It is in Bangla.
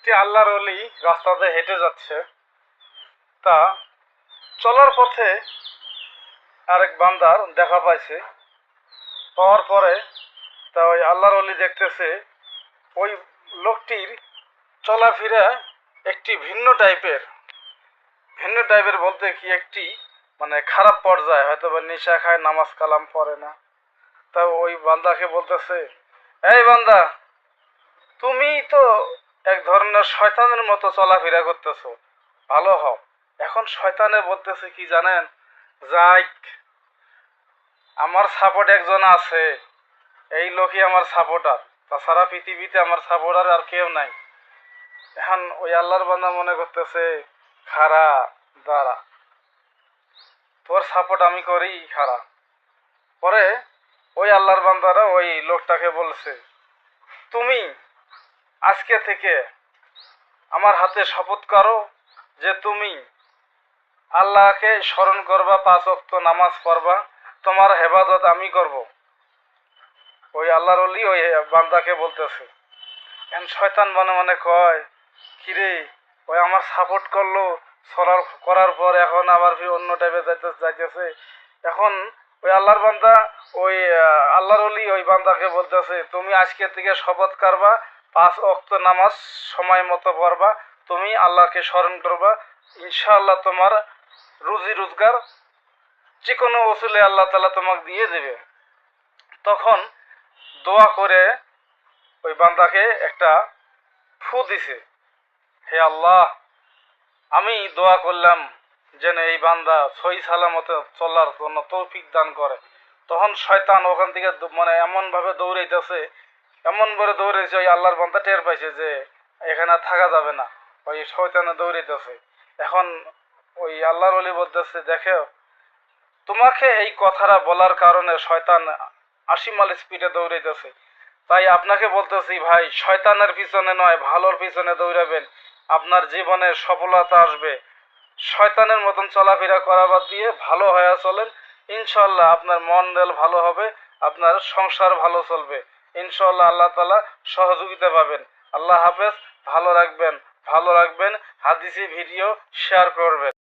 একটি আল্লাহর ওলি রাস্তাতে হেঁটে যাচ্ছে। তা চলার পথে আরেক বান্দার দেখা পাইছে। পাওয়ার পরে তা ওই আল্লাহর ওলি দেখতেছে ওই লোকটির চলাফেরা একটি ভিন্ন টাইপের বলতে কি একটি মানে খারাপ পর্যায়ে, হয়তো বা নেশা খায়, নামাজ কালাম পড়ে না। তা ওই বান্দাকে বলতেছে, এই বান্দা, তুমি তো এক ধরনের শয়তানের মতো চলাফেরা করতেছো, ভালো হও। এখন শয়তানে বলতেছে কি জানেন, যাইক, আমার সাপোর্ট একজন আছে, এই লোকই আমার সাপোর্টার, তাছাড়া পৃথিবীতে আমার সাপোর্টার আর কেউ নাই। এখন ওই আল্লাহর বান্দা মনে করতেছে, খারা দাঁড়া, তোর সাপোর্ট আমি করি খারা। পরে ওই আল্লাহর বান্দারা ওই লোকটাকে বলছে, তুমি আজকে থেকে আমার হাতে শপথ করো যে তুমি আল্লাহকে স্মরণ করবা, 5 ওয়াক্ত নামাজ পড়বা, তোমার হেফাজত আমি করব। ওই আল্লাহর ওলি ওই বান্দাকে বলতেছে। এখন শয়তান মনে মনে কয়, কিরে, ওই আমার সাপোর্ট করলো, করার পর এখন আবার অন্য টাইপে যাইতেছে। এখন ওই আল্লাহর বান্দা ওই আল্লাহর ওলি ওই বান্দাকে বলতেছে, তুমি আজকে থেকে শপথ করবা, 5 ওয়াক্ত নামাজ সময় মতো পড়বা, তুমি আল্লাহকে স্মরণ করবা, ইনশাআল্লাহ তোমার রুজি রোজগার যে কোনো ওসিলে আল্লাহ তাআলা তোমাকে দিয়ে দেবে। তখন দোয়া করে ওই বান্দাকে একটা ফু দিছে, হে আল্লাহ, আমি দোয়া করলাম যেন এই বান্দা সহি সালামতে চলার জন্য তৌফিক দান করে। তখন শয়তান ওখান থেকে মানে এমনভাবে দৌড়াইছে, ওই আল্লাহর বান্দা টের পাইছে যে এখানে থাকা যাবে না, ওই শয়তানে দৌড়াইতেছে। এখন ওই আল্লাহর ওলি বলতেছে, দেখো, তোমাকে এই কথাটা বলার কারণে শয়তান 80 মাইল স্পিডে দৌড়াইতেছে। তাই আপনাকে বলতেছি ভাই, শয়তানের পিছনে নয়, ভালোর পিছনে দৌড়াবেন, আপনার জীবনে সফলতা আসবে। শয়তানের মতন চলাফেরা করা বাদ দিয়ে ভালো হয়ে চলেন, ইনশাআল্লাহ আপনার মন দিল ভালো হবে, আপনার সংসার ভালো চলবে, ইনশাআল্লাহ আল্লাহ তাআলা সহযোগিতা পাবেন। আল্লাহ হাফেজ, ভালো রাখবেন। হাদিসি ভিডিও শেয়ার করবেন।